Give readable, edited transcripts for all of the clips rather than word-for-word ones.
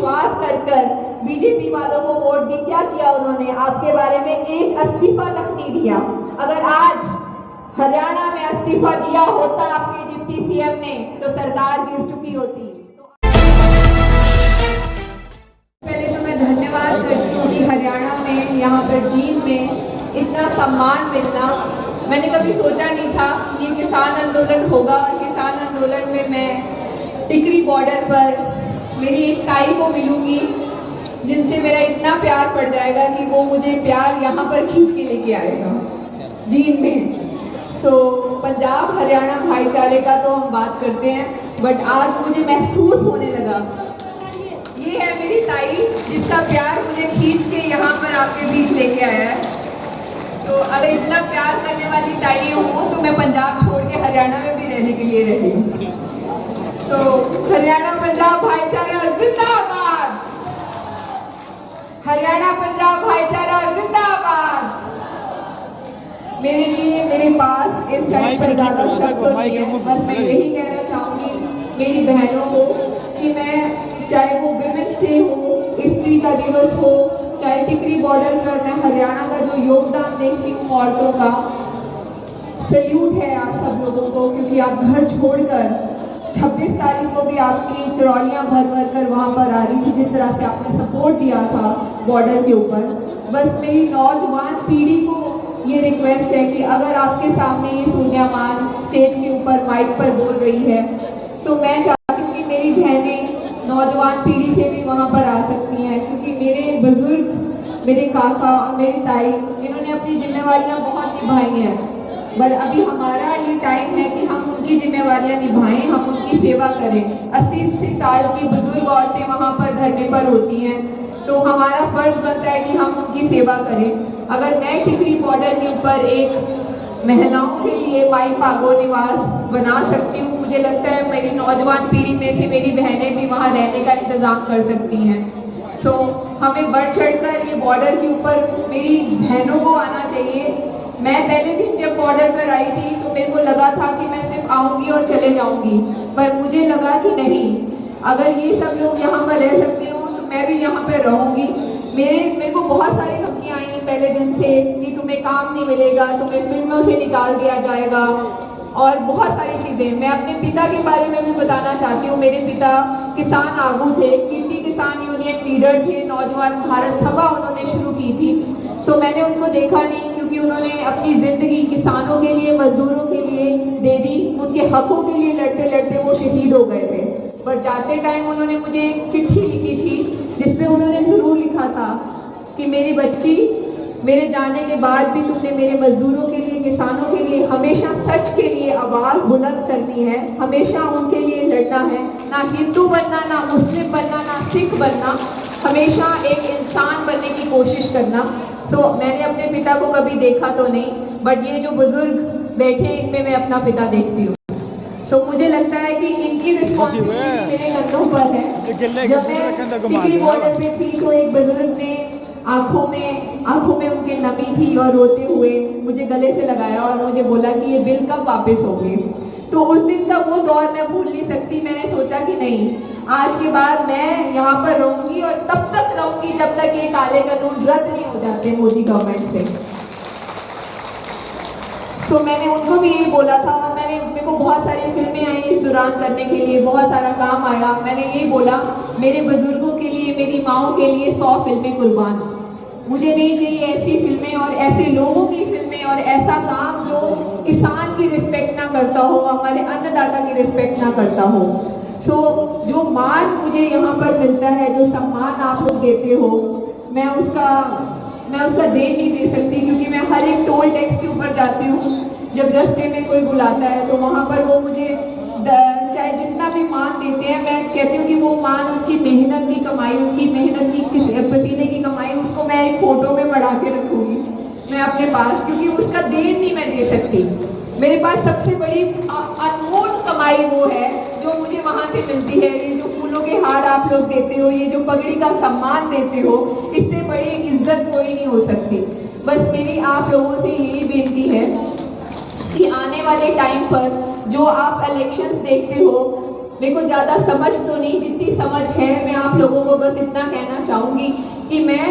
विश्वास कर बीजेपी वालों को वोट दी। क्या किया उन्होंने? आपके बारे में एक इस्तीफा तक नहीं दिया। अगर आज हरियाणा में इस्तीफा दिया होता आपके डिप्टी सीएम ने तो सरकार गिर चुकी होती। पहले तो मैं धन्यवाद करती हूँ कि हरियाणा में यहाँ पर जींद में इतना सम्मान मिलना, मैंने कभी सोचा नहीं था कि ये किसान आंदोलन होगा और किसान आंदोलन में मैं टिकरी बॉर्डर पर मेरी एक ताई को मिलूंगी जिनसे मेरा इतना प्यार पड़ जाएगा कि वो मुझे प्यार यहाँ पर खींच के लेके आएगा जींद में। पंजाब हरियाणा भाईचारे का तो हम बात करते हैं, बट आज मुझे महसूस होने लगा ये है मेरी ताई जिसका प्यार मुझे खींच के यहाँ पर आपके बीच लेके आया है। अगर इतना प्यार करने वाली ताई हूँ तो मैं पंजाब छोड़ के हरियाणा में भी रहने के लिए रेडी हूँ। तो हरियाणा पंजाब भाईचारा जिंदाबाद, हरियाणा पंजाब भाईचारा जिंदाबाद। मेरे लिए मेरे पास इस टाइम पर ज़्यादा शब्द तो नहीं है, बस मैं यही कहना चाहूँगी मेरी बहनों को कि मैं चाहे वो विमेंस डे हो, स्त्री का दिवस हो, चाहे टिकरी बॉर्डर पर मैं हरियाणा का जो योगदान देखती हूँ औरतों का, सल्यूट है आप सब लोगों को, क्योंकि आप घर छोड़कर 26 तारीख को भी आपकी ट्रॉलियाँ भर भर कर वहाँ पर आ रही थी, जिस तरह से आपने सपोर्ट दिया था बॉर्डर के ऊपर। बस मेरी नौजवान पीढ़ी को ये रिक्वेस्ट है कि अगर आपके सामने ये सूर्यमान स्टेज के ऊपर माइक पर बोल रही है तो मैं चाहती हूँ कि मेरी बहनें नौजवान पीढ़ी से भी वहाँ पर आ सकती हैं, क्योंकि मेरे बुजुर्ग, मेरे काका और मेरी ताई इन्होंने अपनी जिम्मेवारियाँ बहुत निभाई हैं, पर अभी हमारा ये टाइम है कि हम उनकी जिम्मेवारियाँ निभाएं, हम उनकी सेवा करें। 80 साल की बुजुर्ग औरतें वहाँ पर धरने पर होती हैं, तो हमारा फर्ज बनता है कि हम उनकी सेवा करें। अगर मैं टिकरी बॉर्डर के ऊपर एक महिलाओं के लिए माई पागो निवास बना सकती हूँ, मुझे लगता है मेरी नौजवान पीढ़ी में से मेरी बहनें भी वहाँ रहने का इंतज़ाम कर सकती हैं। हमें बढ़ चढ़कर ये बॉर्डर के ऊपर मेरी बहनों को आना चाहिए। मैं पहले दिन जब बॉर्डर पर आई थी तो मेरे को लगा था कि मैं सिर्फ आऊँगी और चले जाऊँगी, पर मुझे लगा कि नहीं, अगर ये सब लोग यहाँ पर रह सकते हो तो मैं भी यहाँ पर रहूँगी। मेरे को बहुत सारी धमकियाँ आई पहले दिन से कि तुम्हें काम नहीं मिलेगा, तुम्हें फिल्मों से निकाल दिया जाएगा और बहुत सारी चीज़ें। मैं अपने पिता के बारे में भी बताना चाहती हूँ। मेरे पिता किसान आगू थे, कितनी किसान यूनियन लीडर थे, नौजवान भारत सभा उन्होंने शुरू की थी। मैंने उनको देखा नहीं, क्योंकि उन्होंने अपनी ज़िंदगी किसानों के लिए, मजदूरों के लिए दे दी, उनके हकों के लिए लड़ते लड़ते वो शहीद हो गए थे। पर जाते टाइम उन्होंने मुझे एक चिट्ठी लिखी थी जिसमें उन्होंने ज़रूर लिखा था कि मेरी बच्ची, मेरे जाने के बाद भी तुमने मेरे मजदूरों के लिए, किसानों के लिए हमेशा सच के लिए आवाज़ बुलंद करनी है, हमेशा उनके लिए लड़ना है, ना हिंदू बनना, ना मुस्लिम बनना, ना सिख बनना, हमेशा एक इंसान बनने की कोशिश करना। मैंने अपने पिता को कभी देखा तो नहीं, बट ये जो बुजुर्ग बैठे इनमें मैं अपना पिता देखती हूँ। मुझे लगता है कि इनकी रिस्पॉन्सिबिलिटी मेरे कंधों पर है। जब मैं टिकरी बॉर्डर पे थी तो एक बुजुर्ग ने आंखों में उनके नमी थी और रोते हुए मुझे गले से लगाया और मुझे बोला कि ये बिल कब वापस होंगे। तो उस दिन का वो दौर मैं भूल नहीं सकती। मैंने सोचा कि नहीं, आज के बाद मैं यहाँ पर रहूँगी और तब तक रहूँगी जब तक ये काले कानून रद्द नहीं हो जाते मोदी गवर्नमेंट से। मैंने उनको भी यही बोला था और मेरे को बहुत सारी फिल्में आई इस दौरान करने के लिए, बहुत सारा काम आया। मैंने यही बोला, मेरे बुजुर्गों के लिए, मेरी माँओं के लिए 100 फिल्में कुर्बान। मुझे नहीं चाहिए ऐसी फिल्में और ऐसे लोगों की फिल्में और ऐसा काम जो किसान की रिस्पेक्ट ना करता हो, हमारे अन्नदाता की रिस्पेक्ट ना करता हो। जो मान मुझे यहाँ पर मिलता है, जो सम्मान आप लोग देते हो, मैं उसका देन नहीं दे सकती, क्योंकि मैं हर एक टोल टैक्स के ऊपर जाती हूँ। जब रास्ते में कोई बुलाता है तो वहाँ पर वो मुझे चाहे जितना भी मान देते हैं, मैं कहती हूँ कि वो मान उनकी मेहनत की कमाई, उनकी मेहनत की पसीने की कमाई, उसको मैं एक फ़ोटो में बढ़ा के रखूँगी मैं अपने पास, क्योंकि उसका देन नहीं मैं दे सकती। मेरे पास सबसे बड़ी अनमोल कमाई वो है जो मुझे वहाँ से मिलती है। ये जो फूलों के हार आप लोग देते हो, ये जो पगड़ी का सम्मान देते हो, इससे बड़ी इज्जत कोई नहीं हो सकती। बस मेरी आप लोगों से यही बेनती है कि आने वाले टाइम पर जो आप इलेक्शंस देखते हो, मेरे को ज़्यादा समझ तो नहीं, जितनी समझ है मैं आप लोगों को बस इतना कहना चाहूँगी कि मैं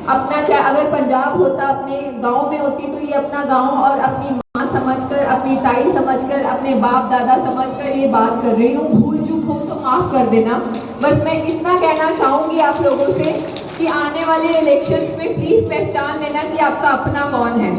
अपना, चाहे अगर पंजाब होता, अपने गांव में होती, तो ये अपना गांव और अपनी माँ समझकर, अपनी ताई समझकर, अपने बाप दादा समझकर ये बात कर रही हूँ। भूल चूक हो तो माफ़ कर देना। बस मैं इतना कहना चाहूँगी आप लोगों से कि आने वाले इलेक्शंस में प्लीज़ पहचान लेना कि आपका अपना कौन है,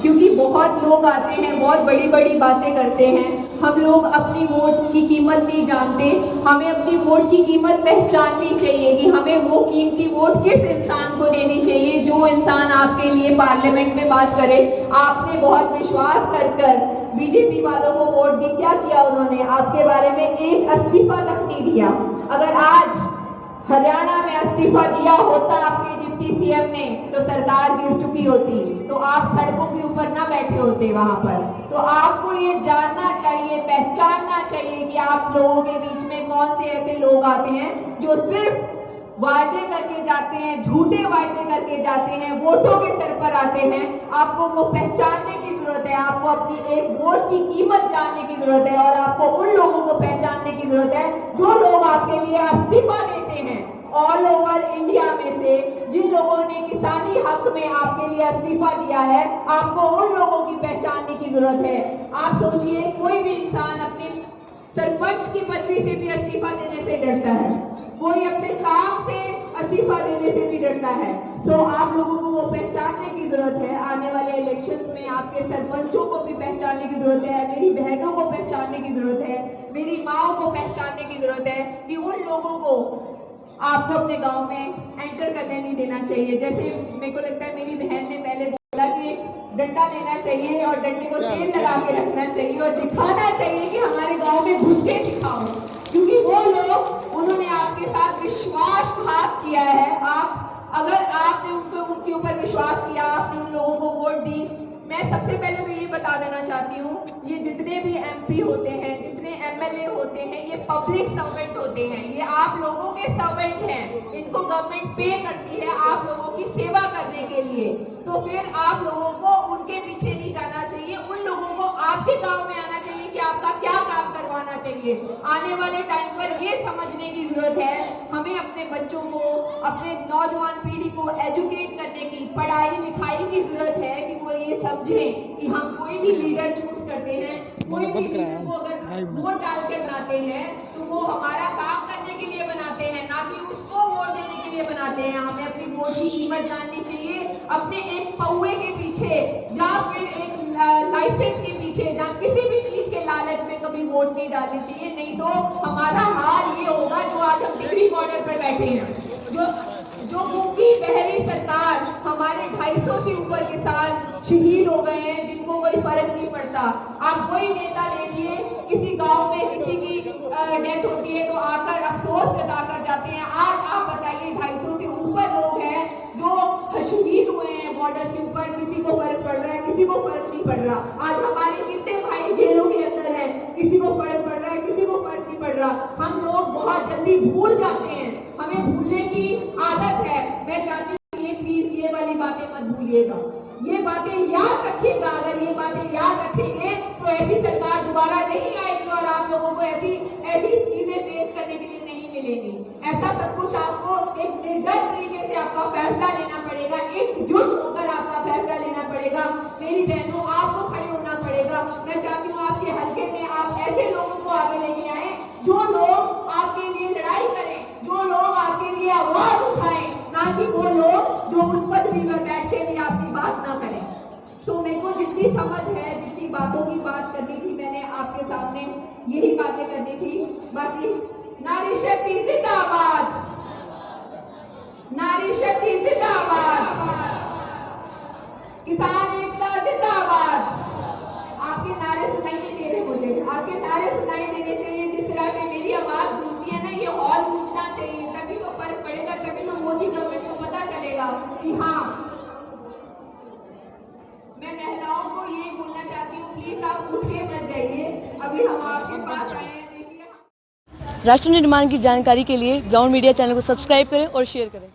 क्योंकि बहुत लोग आते हैं, बहुत बड़ी बड़ी बातें करते हैं। हम लोग अपनी वोट की कीमत नहीं जानते। हमें अपनी वोट की कीमत पहचाननी चाहिए कि हमें वो कीमती वोट किस इंसान को देनी चाहिए जो इंसान आपके लिए पार्लियामेंट में बात करे। आपने बहुत विश्वास कर बीजेपी वालों को वोट दी, क्या किया उन्होंने? आपके बारे में एक इस्तीफा तक नहीं दिया। अगर आज हरियाणा में इस्तीफा दिया होता आपके डिप्टी सीएम ने तो सरकार गिर चुकी होती, तो आप सड़कों के ऊपर ना बैठे होते वहां पर। तो आपको ये जानना चाहिए, पहचानना चाहिए कि आप लोगों के बीच में कौन से ऐसे लोग आते हैं जो सिर्फ वादे करके जाते हैं, झूठे वादे करके जाते हैं, वोटों के सर पर आते हैं। आपको वो पहचानने की जरूरत है, आपको अपनी एक वोट की कीमत जानने की जरूरत है, और आपको उन लोगों को पहचानने की जरूरत है जो लोग आपके लिए इस्तीफा देते हैं ऑल ओवर इंडिया में से। जिन लोगों ने किसानी हक में आपके लिए इस्तीफा दिया है, आपको उन लोगों की पहचानने की जरूरत है। आप सोचिए, कोई भी इंसान अपने सरपंच की पदवी से भी इस्तीफा देने से डरता है, कोई अपने काम से इस्तीफा देने से भी डरता है। सो आप लोगों को वो पहचानने की जरूरत है। आने वाले इलेक्शंस में आपके सरपंचों को भी पहचानने की जरूरत है, मेरी बहनों को पहचानने की जरूरत है, मेरी माओ को पहचानने की जरूरत है कि उन लोगों को आपको अपने गांव में एंटर करने नहीं देना चाहिए। जैसे मेरे को लगता है मेरी बहन ने पहले बोला कि डंडा लेना चाहिए और डंडे को तेल लगा के रखना चाहिए और दिखाना चाहिए कि हमारे गांव में घुस के दिखाओ, क्योंकि वो लोग, उन्होंने आपके साथ विश्वासघात किया है। अगर आपने उनके ऊपर विश्वास किया, आपने उन लोगों को वोट दी, मैं सबसे पहले तो ये बता देना चाहती हूँ, ये जितने भी एमपी होते हैं, जितने एमएलए होते हैं, ये पब्लिक सर्वेंट होते हैं, ये आप लोगों के सर्वेंट हैं। इनको गवर्नमेंट पे करती है आप लोगों की सेवा करने के लिए। तो फिर आप लोगों को उनके पीछे नहीं जाना चाहिए, उन लोगों को आपके गांव में आना चाहिए कि आपका क्या काम करवाना चाहिए। आने वाले टाइम पर ये समझने की जरूरत है, हमें अपने बच्चों को, अपने नौजवान पीढ़ी को एजुकेट करने की, पढ़ाई लिखाई की जरूरत है कि वो ये समझें कि हम कोई भी लीडर चूज करते हैं, कोई भी लीडर को अगर वोट डाल के बनाते हैं तो वो हमारा काम करने के लिए बनाते हैं, ना कि उसको वोट देने के लिए बनाते हैं। हमें अपनी वोट की कीमत जाननी चाहिए, अपने एक पौवे के पीछे या फिर एक लाइसेंस के पीछे या किसी भी चीज के लालच में कभी वोट नहीं डालनी चाहिए। नहीं तो हमारा हाल ये होगा जो आज हम डिग्री बॉर्डर पर बैठे हैं, जो भूखी बहरी सरकार, हमारे 250 से ऊपर किसान शहीद हो गए हैं जिनको कोई फर्क नहीं पड़ता। आप कोई नेता देखिए, किसी गांव में किसी की डेथ होती है तो आकर अफसोस जताकर जाते हैं। आज आप बताइए, 250 से ऊपर लोग हैं जो शहीद हुए हैं बॉर्डर के ऊपर, किसी को फर्क पड़ रहा है? किसी को फर्क नहीं पड़ रहा। आज हमारे कितने भाई जेलों के अंदर हैं, किसी को फर्क पड़ रहा है? किसी को फर्क नहीं पड़ रहा। हम लोग बहुत जल्दी भूल जाते हैं, हमें भूलने की आदत है। मैं चाहती हूँ ये प्लीज ये वाली बातें मत भूलिएगा, ये बातें याद रखिएगा। अगर ये बातें याद रखेंगे तो ऐसी सरकार दोबारा नहीं आएगी और आप लोगों को ऐसी चीजें फेस करने के लिए नहीं मिलेगी। ऐसा सब कुछ आपको एक निर्डर तरीके से आपका फैसला लेना पड़ेगा, एकजुट होकर आपका फैसला लेना पड़ेगा। मेरी बहनों, आपको खड़े होना पड़ेगा। मैं चाहती हूँ आपके हल्के में आप ऐसे लोगों को आगे लेके आए जो लोग आपके लिए लड़ाई करें, जो लोग आपके लिए आवाज उठाएं, ना कि वो लोग जो उस पदवी पर बैठ के भी आपकी बात ना करें। तो मेरे को जितनी समझ है, जितनी बातों की बात करनी थी, मैंने आपके सामने यही बातें करनी थी। बाकी नारी शक्ति जिंदाबाद, नारी शक्ति जिंदाबाद, किसान एकता जिंदाबाद। आपके नारे सुनाई नहीं दे रहे मुझे, आपके नारे सुनाई देने चाहिए। जिस तरह से मेरी आवाज गूंजती है ना, ये हॉल गूंजना चाहिए, तभी तो फर्क पड़ेगा, तभी तो मोदी गवर्नमेंट को पता चलेगा कि हाँ। मैं महिलाओं को ये बोलना चाहती हूँ, प्लीज आप उठ के मत जाइए, अभी हम आपके पास आए हैं। देखिए, राष्ट्र निर्माण की जानकारी के लिए ग्राउंड मीडिया चैनल को सब्सक्राइब करें और शेयर करें।